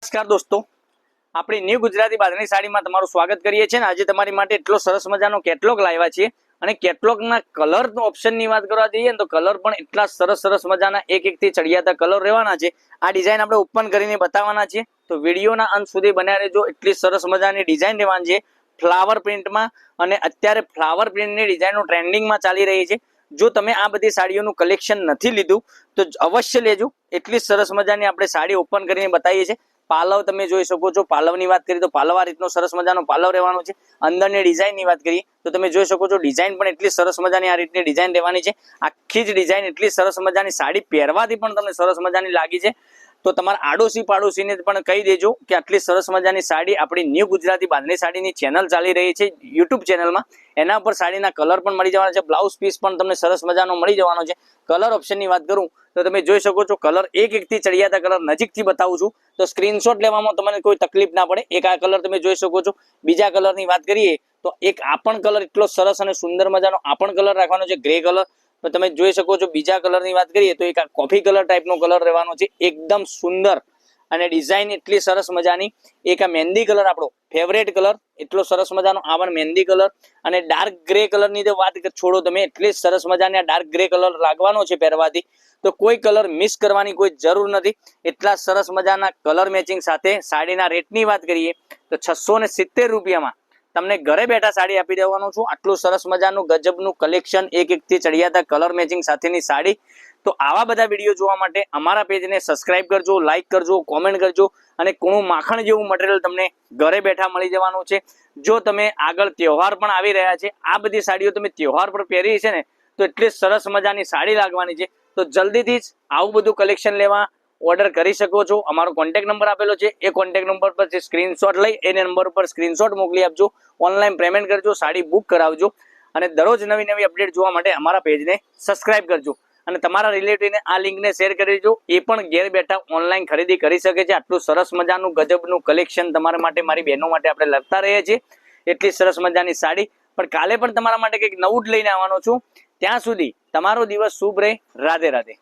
નમસ્કાર દોસ્તો, આપણી ન્યૂ ગુજરાતી બાંધણી સાડીમાં તમારું સ્વાગત કરીએ છીએ. આજે તમારી માટે એટલો સરસ મજાનો કેટલોગ લાવ્યા છીએ અને કેટલોગના કલર ઓપ્શનની વાત કરવા જઈએ તો કલર પણ એટલા સરસ મજાના એક થી ચડિયાતા કલર રહેવાના છે. આ ડિઝાઇન આપણે ઓપન કરીને બતાવવાના છીએ, તો વિડીયોના અંત સુધી બન્યા રહેજો. એટલી સરસ મજાની ડિઝાઇન રહેવાની છે ફ્લાવર પ્રિન્ટમાં, અને અત્યારે ફ્લાવર પ્રિન્ટની ડિઝાઇનો ટ્રેન્ડિંગમાં ચાલી રહી છે. જો તમે આ બધી સાડીઓનું કલેક્શન નથી લીધું તો અવશ્ય લેજો. એટલી સરસ મજાની આપણે સાડી ઓપન કરીને બતાવીએ છીએ. પાલવ તમે જોઈ શકો છો. પાલવની વાત કરીએ તો પાલવ આ રીતનો સરસ મજાનો પાલવ રહેવાનો છે. અંદરની ડિઝાઇનની વાત કરીએ તો તમે જોઈ શકો છો, ડિઝાઇન પણ એટલી સરસ મજાની આ રીતની ડિઝાઇન રહેવાની છે. આખી જ ડિઝાઇન એટલી સરસ મજાની, સાડી પહેરવાથી પણ તમને સરસ મજાની લાગી છે. તો તમારા આડોશી પાડોશીને પણ કહી દેજો કે આટલી સરસ મજાની સાડી આપણી ન્યૂ ગુજરાતી બાંધણી સાડીની ચેનલ ચાલી રહી છે યુટ્યુબ ચેનલમાં, એના પર સાડીના કલર પણ મળી જવાના છે. બ્લાઉઝ પીસ પણ તમને સરસ મજાનો મળી જવાનો છે. કલર ઓપ્શનની વાત કરું તો તમે જોઈ શકો છો, કલર એક થી ચડિયાતા કલર નજીકથી બતાવું છું તો સ્ક્રીનશોટ લેવામાં તમને કોઈ તકલીફ ના પડે. એક આ કલર તમે જોઈ શકો છો. બીજા કલરની વાત કરીએ તો એક આ પણ કલર એટલો સરસ અને સુંદર મજાનો આ પણ કલર રાખવાનો છે, ગ્રે કલર. તો તમે જોઈ શકો છો. બીજા કલરની વાત કરીએ તો એક આ કોફી કલર ટાઈપનો કલર રહેવાનો છે, એકદમ સુંદર અને ડિઝાઇન એટલી સરસ મજાની. એક આ મહેંદી કલર, આપણો ફેવરેટ કલર, એટલો સરસ મજાનો આ પણ મહેંદી કલર. અને ડાર્ક ગ્રે કલરની તો વાત છોડો તમે, એટલી સરસ મજાની આ ડાર્ક ગ્રે કલર લાગવાનો છે પહેરવાથી. તો કોઈ કલર મિસ કરવાની કોઈ જરૂર નથી. એટલા સરસ મજાના કલર મેચિંગ સાથે સાડીના રેટની વાત કરીએ તો 670 રૂપિયામાં તમને ઘરે બેઠા સાડી આપી દેવાનો છું. આટલું સરસ મજાનું ગજબનું કલેક્શન, એક થી ચડિયાતા કલર મેચિંગ સાથેની સાડી. તો આવા બધા વિડીયો જોવા માટે અમારા પેજને સબસ્ક્રાઇબ કરજો, લાઇક કરજો, કોમેન્ટ કરજો. અને કૂણું માખણ જેવું મટીરિયલ તમને ઘરે બેઠા મળી જવાનું છે. જો તમે આગળ તહેવાર પણ આવી રહ્યા છે, આ બધી સાડીઓ તમે તહેવાર પર પહેરી છે ને તો એટલી સરસ મજાની સાડી લાગવાની છે. તો જલ્દીથી જ આવું બધું કલેક્શન લેવા ઓર્ડર કરી શકો છો. અમારો કોન્ટેક્ટ નંબર આપેલો છે, એ કોન્ટેક્ટ નંબર પર સ્ક્રીનશોટ લઈ એને નંબર પર સ્ક્રીનશોટ મોકલી આપજો. ઓનલાઈન પેમેન્ટ કરજો, સાડી બુક કરાવજો. અને દરરોજ નવી અપડેટ જોવા માટે અમારા પેજને સબસ્ક્રાઇબ કરજો. અને તમારા રિલેટિવને આ લિંકને શેર કરી દેજો, એ પણ ઘેર બેઠા ઓનલાઈન ખરીદી કરી શકે છે. આટલું સરસ મજાનું ગજબનું કલેક્શન તમારા માટે, મારી બહેનો માટે આપણે લખતા રહીએ છીએ. એટલી સરસ મજાની સાડી. પણ કાલે પણ તમારા માટે કંઈક નવું જ લઈને આવવાનો છું. ત્યાં સુધી તમારો દિવસ શુભ રહે. રાધે રાધે.